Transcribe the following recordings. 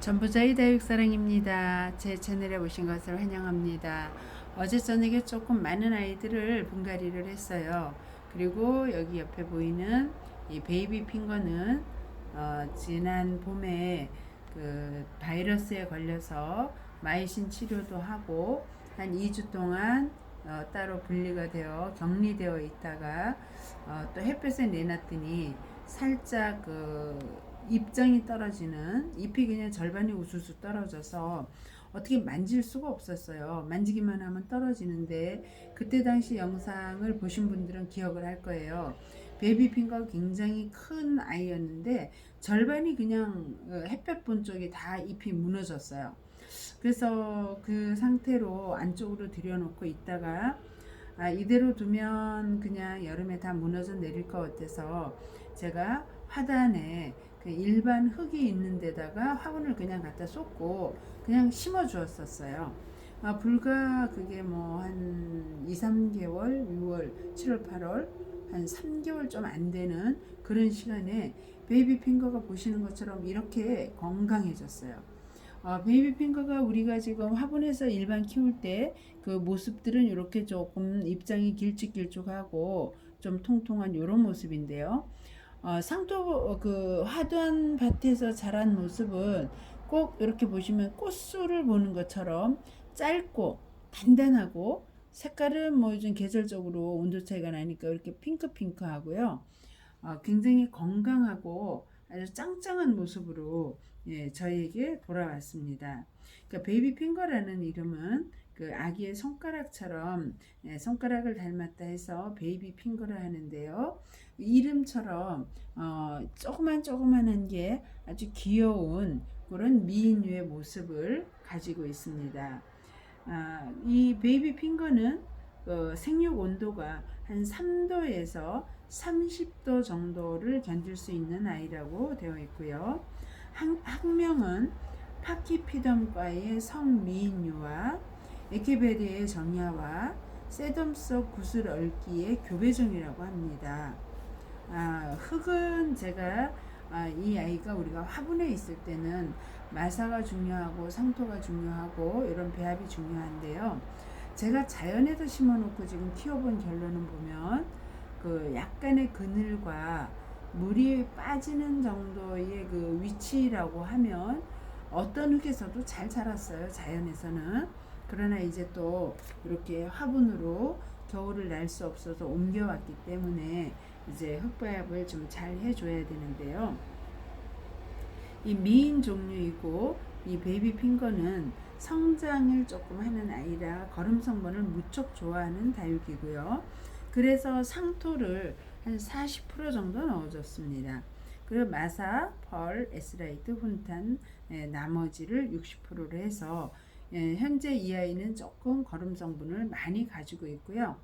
전부자의 다육사랑입니다. 제 채널에 오신 것을 환영합니다. 어제 저녁에 조금 많은 아이들을 분갈이를 했어요. 그리고 여기 옆에 보이는 이 베이비 핑거는 지난 봄에 그 바이러스에 걸려서 마이신 치료도 하고 한 2주 동안 따로 분리가 되어 격리되어 있다가 또 햇볕에 내놨더니 살짝 입장이 떨어지는, 잎이 그냥 절반이 우수수 떨어져서 어떻게 만질 수가 없었어요. 만지기만 하면 떨어지는데, 그때 당시 영상을 보신 분들은 기억을 할 거예요. 베이비핑거가 굉장히 큰 아이였는데 절반이 그냥 햇볕 본 쪽이 다 잎이 무너졌어요. 그래서 그 상태로 안쪽으로 들여놓고 있다가 이대로 두면 그냥 여름에 다 무너져 내릴 것 같아서 제가 화단에 그 일반 흙이 있는 데다가 화분을 그냥 갖다 쏟고 그냥 심어 주었었어요. 불과 그게 뭐 한 2, 3개월, 6월, 7월, 8월 한 3개월 좀 안 되는 그런 시간에 베이비 핑거가 보시는 것처럼 이렇게 건강해졌어요. 베이비 핑거가 우리가 지금 화분에서 일반 키울 때 그 모습들은 이렇게 조금 입장이 길쭉길쭉하고 좀 통통한 이런 모습인데요. 상토 그 화단 밭에서 자란 모습은 꼭 이렇게 보시면 꽃술을 보는 것처럼 짧고 단단하고, 색깔은 뭐 요즘 계절적으로 온도 차이가 나니까 이렇게 핑크핑크하고요. 굉장히 건강하고 아주 짱짱한 모습으로 저희에게 돌아왔습니다. 그러니까 베이비 핑거라는 이름은 그 아기의 손가락처럼 손가락을 닮았다 해서 베이비 핑거라 하는데요. 이름처럼 조그만한 게 아주 귀여운 그런 미인류의 모습을 가지고 있습니다. 이 베이비 핑거는 생육 온도가 한 3도에서 30도 정도를 견딜 수 있는 아이라고 되어 있고요. 학명은 파키피덤과의 성미인류와 에케베리의 정야와 세덤속 구슬 얽기의 교배종이라고 합니다. 흙은 제가 이 아이가 우리가 화분에 있을 때는 마사가 중요하고 상토가 중요하고 이런 배합이 중요한데요. 제가 자연에서 심어놓고 지금 키워본 결론은 보면 그 약간의 그늘과 물이 빠지는 정도의 그 위치라고 하면 어떤 흙에서도 잘 자랐어요, 자연에서는. 그러나 이제 또 이렇게 화분으로 겨울을 날 수 없어서 옮겨왔기 때문에 이제 흙배합을 좀 잘 해줘야 되는데요. 이 미인 종류이고 이 베이비 핑거는 성장을 조금 하는 아이라 거름 성분을 무척 좋아하는 다육이고요. 그래서 상토를 한 40% 정도 넣어줬습니다. 그리고 마사, 펄, 에스라이트, 훈탄 나머지를 60%로 해서 현재 이 아이는 조금 거름 성분을 많이 가지고 있고요.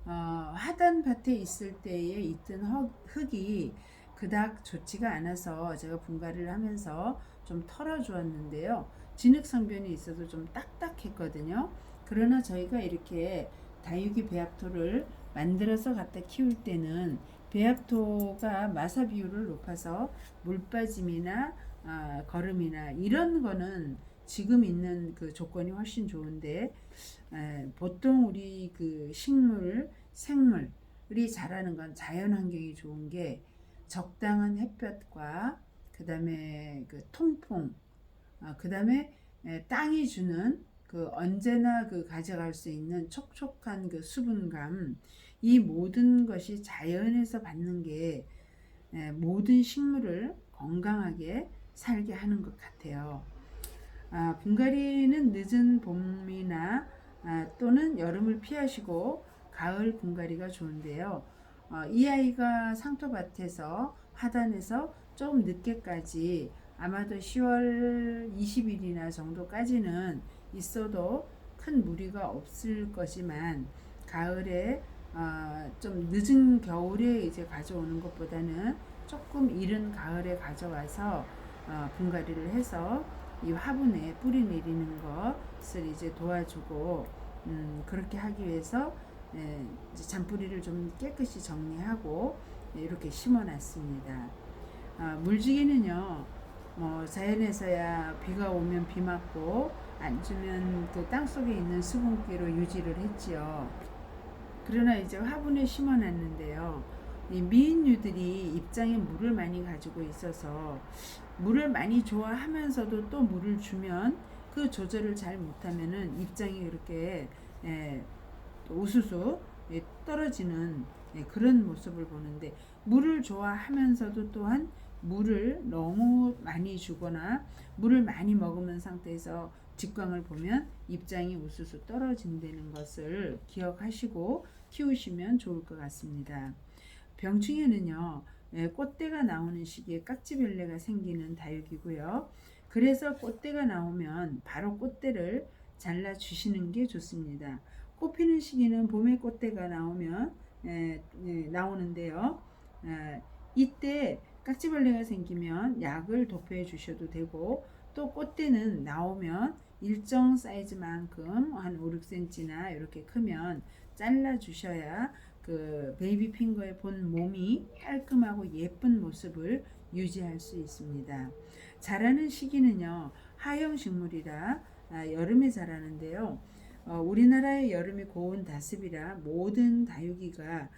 하단 밭에 있을 때에 있던 흙이 그닥 좋지가 않아서 제가 분갈이를 하면서 좀 털어주었는데요. 진흙성변이 있어서 좀 딱딱했거든요. 그러나 저희가 이렇게 다육이 배합토를 만들어서 갖다 키울 때는 배합토가 마사 비율을 높아서 물 빠짐이나 거름이나 이런 거는 지금 있는 그 조건이 훨씬 좋은데, 보통 우리 그 식물, 생물이 자라는 건 자연 환경이 좋은 게 적당한 햇볕과 그 다음에 그 통풍, 그 다음에 땅이 주는 그 언제나 그 가져갈 수 있는 촉촉한 그 수분감, 이 모든 것이 자연에서 받는 게 모든 식물을 건강하게 살게 하는 것 같아요. 분갈이는 늦은 봄이나 또는 여름을 피하시고 가을 분갈이가 좋은데요. 이 아이가 상토밭에서 하단에서 조금 늦게까지 아마도 10월 20일이나 정도까지는 있어도 큰 무리가 없을 거지만, 가을에 좀 늦은 겨울에 이제 가져오는 것보다는 조금 이른 가을에 가져와서 분갈이를 해서 이 화분에 뿌리 내리는 것을 이제 도와주고, 그렇게 하기 위해서 이제 잔뿌리를 좀 깨끗이 정리하고 이렇게 심어 놨습니다. 물주기는요, 뭐 자연에서야 비가 오면 비 맞고 안 주면 그 땅속에 있는 수분기로 유지를 했지요. 그러나 이제 화분에 심어놨는데요. 이 미인류들이 입장에 물을 많이 가지고 있어서 물을 많이 좋아하면서도 또 물을 주면 그 조절을 잘 못하면은 입장이 그렇게 우수수 떨어지는 그런 모습을 보는데, 물을 좋아하면서도 또한 물을 너무 많이 주거나 물을 많이 먹으면 상태에서 직광을 보면 입장이 우수수 떨어진다는 것을 기억하시고 키우시면 좋을 것 같습니다. 병충해는요, 꽃대가 나오는 시기에 깍지별레가 생기는 다육이고요. 그래서 꽃대가 나오면 바로 꽃대를 잘라 주시는 게 좋습니다. 꽃 피는 시기는 봄에 꽃대가 나오면 나오는데요. 이때 깍지벌레가 생기면 약을 도포해 주셔도 되고, 또 꽃대는 나오면 일정 사이즈만큼 한 5, 6cm나 이렇게 크면 잘라 주셔야 그 베이비 핑거의 본 몸이 깔끔하고 예쁜 모습을 유지할 수 있습니다. 자라는 시기는요, 하용 식물이라 여름에 자라는데요. 우리나라의 여름이 고온 다습이라 모든 다육이가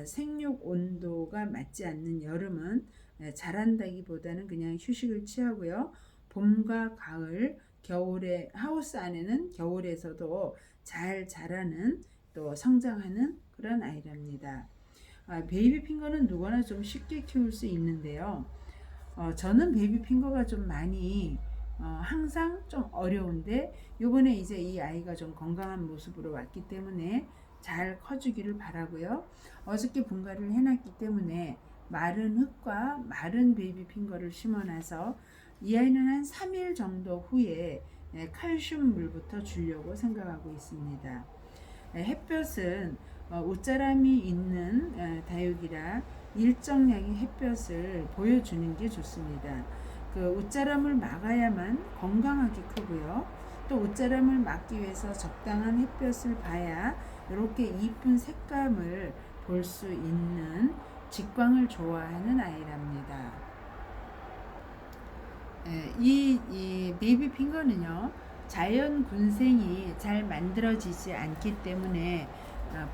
생육 온도가 맞지 않는 여름은 자란다기보다는 그냥 휴식을 취하고요. 봄과 가을, 겨울에 하우스 안에는 겨울에서도 잘 자라는 또 성장하는 그런 아이랍니다. 베이비 핑거는 누구나 좀 쉽게 키울 수 있는데요. 저는 베이비 핑거가 좀 많이 항상 좀 어려운데, 요번에 이제 이 아이가 좀 건강한 모습으로 왔기 때문에 잘 커주기를 바라고요. 어저께 분갈이를 해놨기 때문에 마른 흙과 마른 베이비 핑거를 심어놔서 이 아이는 한 3일 정도 후에 칼슘 물부터 주려고 생각하고 있습니다. 햇볕은 옷자람이 있는 다육이라 일정량의 햇볕을 보여주는 게 좋습니다. 그 옷자람을 막아야만 건강하게 크고요. 또 옷자람을 막기 위해서 적당한 햇볕을 봐야 이렇게 이쁜 색감을 볼 수 있는 직광을 좋아하는 아이랍니다. 이 베이비 핑거는요, 자연 군생이 잘 만들어지지 않기 때문에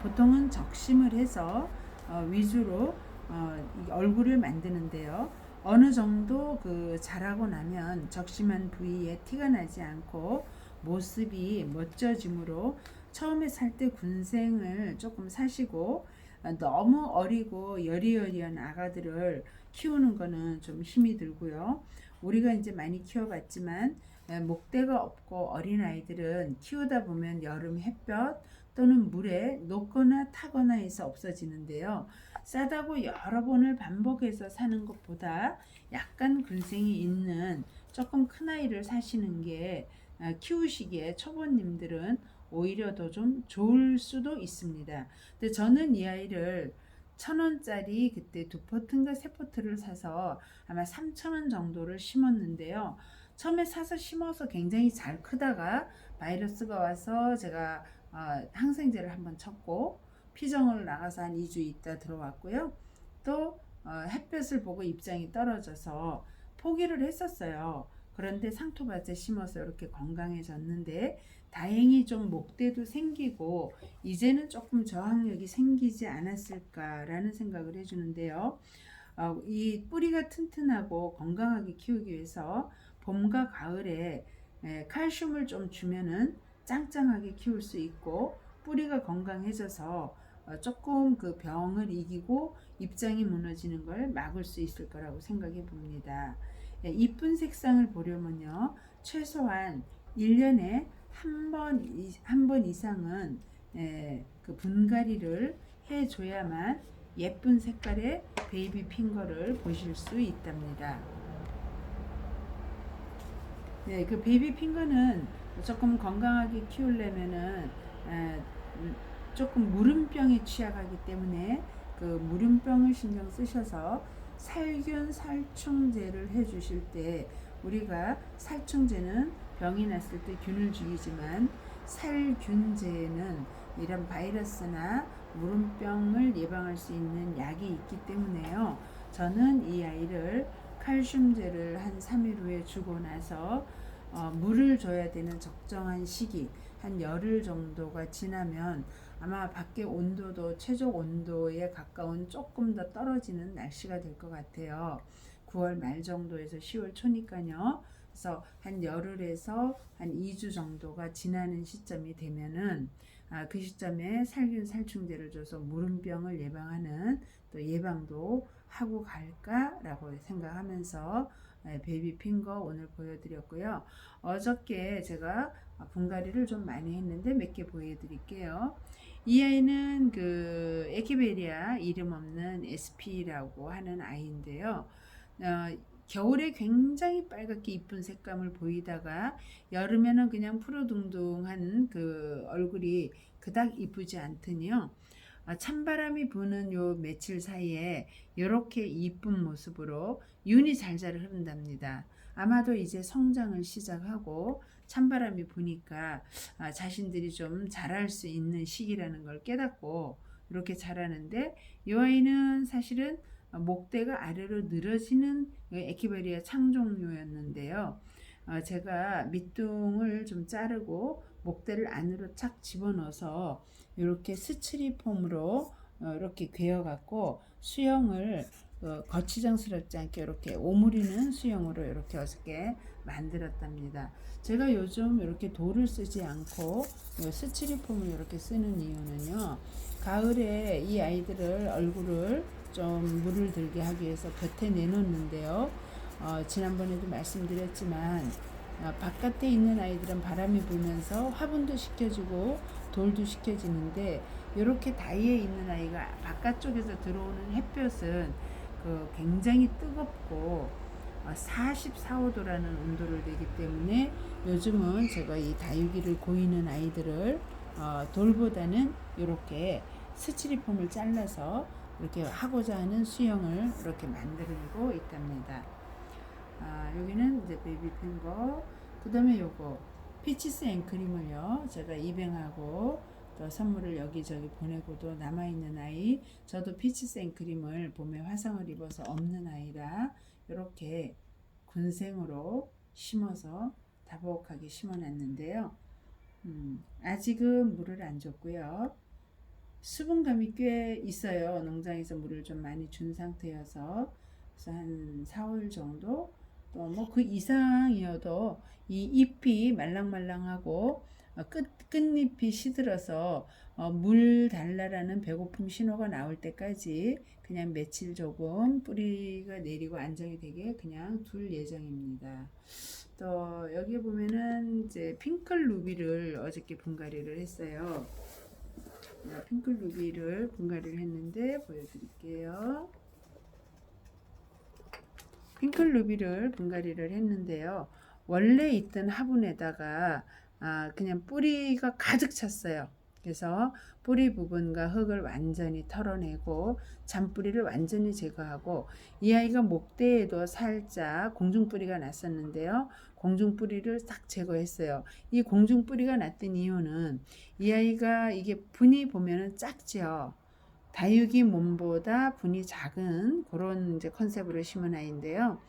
보통은 적심을 해서 위주로 얼굴을 만드는데요. 어느 정도 그 자라고 나면 적심한 부위에 티가 나지 않고 모습이 멋져지므로 처음에 살 때 군생을 조금 사시고, 너무 어리고 여리여리한 아가들을 키우는 거는 좀 힘이 들고요. 우리가 이제 많이 키워봤지만 목대가 없고 어린 아이들은 키우다 보면 여름 햇볕 또는 물에 녹거나 타거나 해서 없어지는데요. 싸다고 여러 번을 반복해서 사는 것보다 약간 근생이 있는 조금 큰 아이를 사시는 게 키우시기에 초보님들은 오히려 더 좀 좋을 수도 있습니다. 근데 저는 이 아이를 1,000원짜리 그때 2포트인가 3포트를 사서 아마 3,000원 정도를 심었는데요. 처음에 사서 심어서 굉장히 잘 크다가 바이러스가 와서 제가 항생제를 한번 쳤고 피정을 나가서 한 2주 있다 들어왔고요. 또 햇볕을 보고 입장이 떨어져서 포기를 했었어요. 그런데 상토밭에 심어서 이렇게 건강해졌는데, 다행히 좀 목대도 생기고 이제는 조금 저항력이 생기지 않았을까라는 생각을 해주는데요. 이 뿌리가 튼튼하고 건강하게 키우기 위해서 봄과 가을에 칼슘을 좀 주면은 짱짱하게 키울 수 있고, 뿌리가 건강해져서 조금 그 병을 이기고 입장이 무너지는 걸 막을 수 있을 거라고 생각해 봅니다. 이쁜 색상을 보려면요, 최소한 1년에 한 번 이상은 그 분갈이를 해줘야만 예쁜 색깔의 베이비 핑거를 보실 수 있답니다. 그 베이비 핑거는 조금 건강하게 키우려면은 조금 무름병에 취약하기 때문에 그 무름병을 신경 쓰셔서 살균 살충제를 해주실 때, 우리가 살충제는 병이 났을 때 균을 죽이지만 살균제는 이런 바이러스나 무름병을 예방할 수 있는 약이 있기 때문에요. 저는 이 아이를 칼슘제를 한 3일 후에 주고 나서 물을 줘야 되는 적정한 시기 한 열흘 정도가 지나면 아마 밖에 온도도 최적 온도에 가까운 조금 더 떨어지는 날씨가 될 것 같아요. 9월 말 정도에서 10월 초니까요. 그래서 한 열흘에서 한 2주 정도가 지나는 시점이 되면은 그 시점에 살균 살충제를 줘서 무름병을 예방하는 또 예방도 하고 갈까라고 생각하면서 베이비 핑거 오늘 보여드렸고요. 어저께 제가 분갈이를 좀 많이 했는데 몇 개 보여드릴게요. 이 아이는 그 에키베리아 이름 없는 SP라고 하는 아이인데요. 겨울에 굉장히 빨갛게 이쁜 색감을 보이다가 여름에는 그냥 푸르둥둥한 그 얼굴이 그닥 이쁘지 않더니요. 찬바람이 부는 요 며칠 사이에 이렇게 이쁜 모습으로 윤이 잘잘 흐른답니다. 아마도 이제 성장을 시작하고 찬바람이 부니까 자신들이 좀 자랄 수 있는 시기라는 걸 깨닫고 이렇게 자라는데 이 아이는 사실은 목대가 아래로 늘어지는 에키베리아 창종류였는데요. 제가 밑둥을 좀 자르고 목대를 안으로 착 집어넣어서 이렇게 스치리폼으로 이렇게 괴어갖고 수영을 거치장스럽지 않게 이렇게 오므리는 수영으로 이렇게 어저께 만들었답니다. 제가 요즘 이렇게 돌을 쓰지 않고 스치리폼을 이렇게 쓰는 이유는요. 가을에 이 아이들을 얼굴을 좀 물을 들게 하기 위해서 곁에 내놓는데요. 지난번에도 말씀드렸지만 바깥에 있는 아이들은 바람이 불면서 화분도 식혀주고 돌도 식혀지는데 이렇게 다이에 있는 아이가 바깥쪽에서 들어오는 햇볕은 굉장히 뜨겁고 44, 5도라는 온도를 내기 때문에 요즘은 제가 이 다육이를 고이는 아이들을 돌보다는 이렇게 스치리폼을 잘라서 이렇게 하고자 하는 수영을 이렇게 만들고 있답니다. 여기는 이제 베이비 핑거, 그 다음에 요거 피치스 앵크림을요 제가 입양하고 또 선물을 여기저기 보내고도 남아있는 아이, 저도 피치스 앵크림을 봄에 화상을 입어서 없는 아이라 이렇게 군생으로 심어서 다복하게 심어놨는데요. 아직은 물을 안 줬고요. 수분감이 꽤 있어요. 농장에서 물을 좀 많이 준 상태여서. 그래서 한 4, 5일 정도, 또 뭐 그 이상이어도 이 잎이 말랑말랑하고 끝잎이 시들어서 물 달라라는 배고픔 신호가 나올 때까지 그냥 며칠 조금 뿌리가 내리고 안정이 되게 그냥 둘 예정입니다. 또 여기 보면은 이제 핑클 루비를 어저께 분갈이를 했어요. 핑클 루비를 분갈이를 했는데 보여드릴게요. 핑클 루비를 분갈이를 했는데요. 원래 있던 화분에다가 그냥 뿌리가 가득 찼어요. 그래서 뿌리 부분과 흙을 완전히 털어내고 잔뿌리를 완전히 제거하고 이 아이가 목대에도 살짝 공중뿌리가 났었는데요. 공중뿌리를 싹 제거했어요. 이 공중뿌리가 났던 이유는 이 아이가 이게 분이 보면은 작죠. 다육이 몸보다 분이 작은 그런 이제 컨셉으로 심은 아이인데요.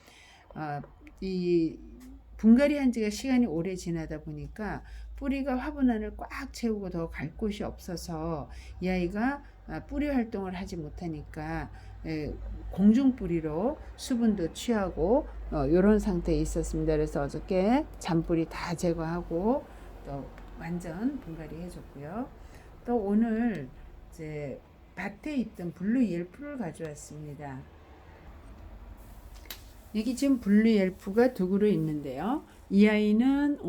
이 분갈이 한 지가 시간이 오래 지나다 보니까 뿌리가 화분 안을 꽉 채우고 더 갈 곳이 없어서 이 아이가 뿌리 활동을 하지 못하니까 공중 뿌리로 수분도 취하고 이런 상태에 있었습니다. 그래서 어저께 잔뿌리 다 제거하고 또 완전 분갈이 해줬고요. 또 오늘 이제 밭에 있던 블루 옐프를 가져왔습니다. 여기 지금 블루 옐프가 두 그루 있는데요. 이 아이는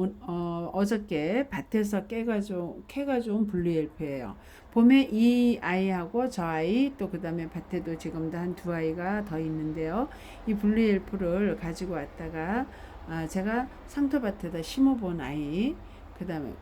어저께 밭에서 캐가져온 블루 옐프예요. 봄에 이 아이하고 저 아이 또 그 다음에 밭에도 지금도 한 두 아이가 더 있는데요. 이 블루 옐프를 가지고 왔다가 제가 상토밭에다 심어본 아이, 그 다음에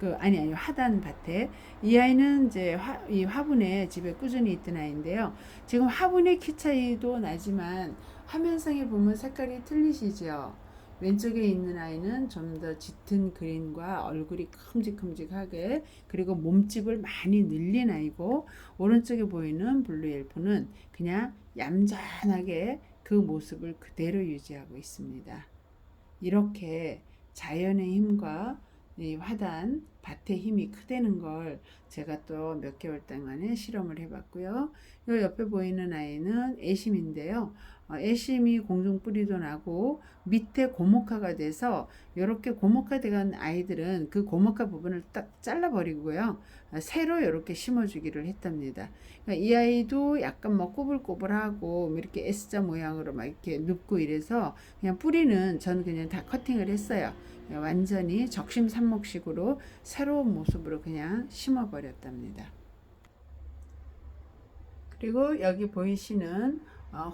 하단 밭에 이 아이는 이제 이 화분에 집에 꾸준히 있던 아이인데요. 지금 화분의 키 차이도 나지만 화면상에 보면 색깔이 틀리시죠. 왼쪽에 있는 아이는 좀 더 짙은 그린과 얼굴이 큼직큼직하게, 그리고 몸집을 많이 늘린 아이고, 오른쪽에 보이는 블루 옐프는 그냥 얌전하게 그 모습을 그대로 유지하고 있습니다. 이렇게 자연의 힘과 이 화단, 밭의 힘이 크다는 걸 제가 또 몇 개월 동안에 실험을 해봤고요. 이 옆에 보이는 아이는 애심인데요. 애심이 공중 뿌리도 나고 밑에 고목화가 돼서 이렇게 고목화된 아이들은 그 고목화 부분을 딱 잘라버리고요. 새로 이렇게 심어주기를 했답니다. 그러니까 이 아이도 약간 뭐 꼬불꼬불하고 이렇게 S자 모양으로 막 이렇게 눕고 이래서 그냥 뿌리는 저는 그냥 다 커팅을 했어요. 완전히 적심산목식으로 새로운 모습으로 그냥 심어버렸답니다. 그리고 여기 보이시는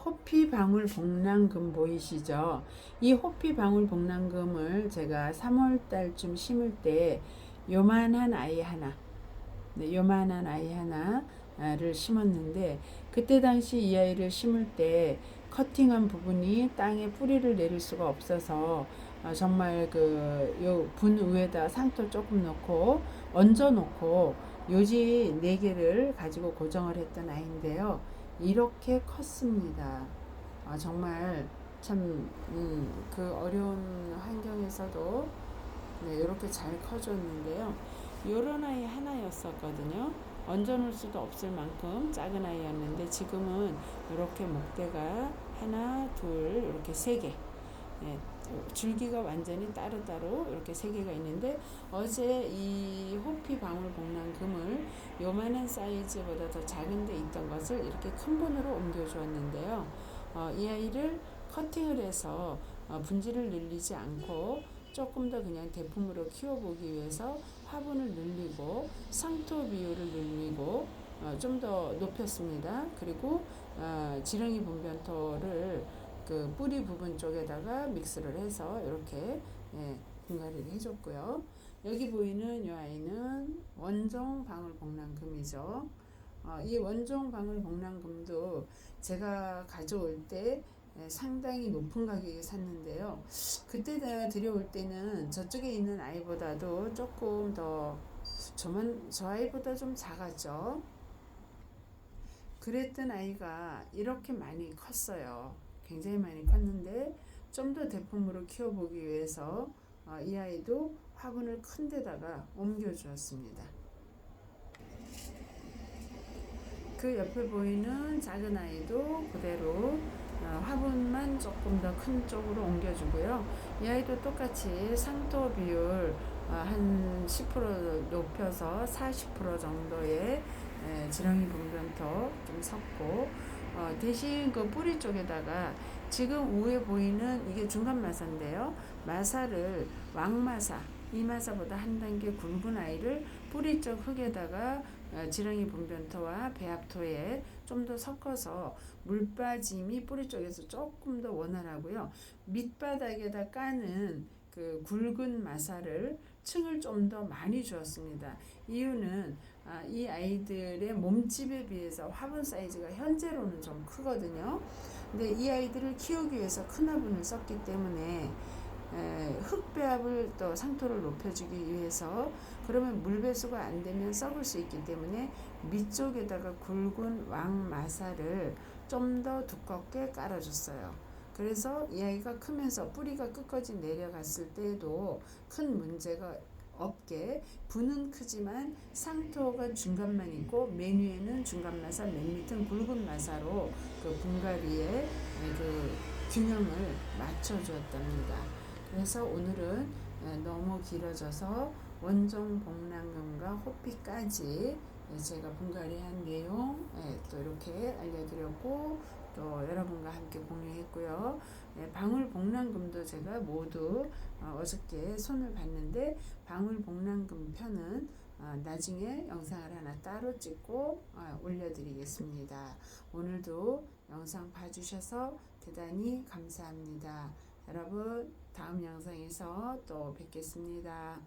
호피 방울 복랑금 보이시죠? 이 호피 방울 복랑금을 제가 3월 달쯤 심을 때 요만한 아이 하나, 네, 요만한 아이 하나를 심었는데 그때 당시 이 아이를 심을 때 커팅한 부분이 땅에 뿌리를 내릴 수가 없어서 정말 요 분 위에다 상토 조금 넣고 얹어 놓고 요지 4개를 가지고 고정을 했던 아이인데요. 이렇게 컸습니다. 정말 참 그 어려운 환경에서도 네, 이렇게 잘 커졌는데요. 요런 아이 하나였었거든요. 얹어놓을 수도 없을 만큼 작은 아이였는데 지금은 이렇게 목대가 하나, 둘, 이렇게 3개. 예, 줄기가 완전히 따로따로 이렇게 3개가 있는데 어제 이 호피 방울 복랑금을 요만한 사이즈보다 더 작은 데 있던 것을 이렇게 큰 분으로 옮겨 주었는데요. 이 아이를 커팅을 해서 분질을 늘리지 않고 조금 더 그냥 대품으로 키워보기 위해서 화분을 늘리고 상토 비율을 늘리고 좀 더 높였습니다. 그리고 지렁이 분변토를 그 뿌리 부분 쪽에다가 믹스를 해서 이렇게 분갈이를 해줬고요. 여기 보이는 이 아이는 원종 방울 복랑금이죠. 이 원종 방울 복랑금도 제가 가져올 때 상당히 높은 가격에 샀는데요. 그때 내가 들여올 때는 저쪽에 있는 아이보다도 조금 더 저 아이보다 좀 작았죠. 그랬던 아이가 이렇게 많이 컸어요. 굉장히 많이 컸는데 좀 더 대품으로 키워보기 위해서 이 아이도 화분을 큰 데다가 옮겨 주었습니다. 그 옆에 보이는 작은 아이도 그대로 화분만 조금 더 큰 쪽으로 옮겨주고요. 이 아이도 똑같이 상토 비율 한 10% 높여서 40% 정도의 지렁이 분변토 좀 섞고 대신 그 뿌리 쪽에다가 지금 위에 보이는 이게 중간 마사인데요. 마사를 왕마사 이 마사보다 한 단계 굵은 아이를 뿌리 쪽 흙에다가 지렁이 분변토와 배합토에 좀 더 섞어서 물 빠짐이 뿌리 쪽에서 조금 더 원활하고요. 밑바닥에다 까는 그 굵은 마사를 층을 좀 더 많이 주었습니다. 이유는 이 아이들의 몸집에 비해서 화분 사이즈가 현재로는 좀 크거든요. 근데 이 아이들을 키우기 위해서 큰 화분을 썼기 때문에 흙배합을 또 상토를 높여주기 위해서 그러면 물 배수가 안 되면 썩을 수 있기 때문에 밑쪽에다가 굵은 왕마사를 좀 더 두껍게 깔아줬어요. 그래서 이 아이가 크면서 뿌리가 끝까지 내려갔을 때에도 큰 문제가 없게 분은 크지만 상토가 중간만 있고 맨 위에는 중간 마사, 맨 밑은 굵은 마사로 그 분갈이의 그 균형을 맞춰 주었답니다. 그래서 오늘은 너무 길어져서 원종 복랑금과 호피까지 제가 분갈이한 내용 또 이렇게 알려드렸고 또 여러분과 함께 공유했고요. 방울 복랑금도 제가 모두 어저께 손을 봤는데 방울 복랑금 편은 나중에 영상을 하나 따로 찍고 올려드리겠습니다. 오늘도 영상 봐주셔서 대단히 감사합니다. 여러분 다음 영상에서 또 뵙겠습니다.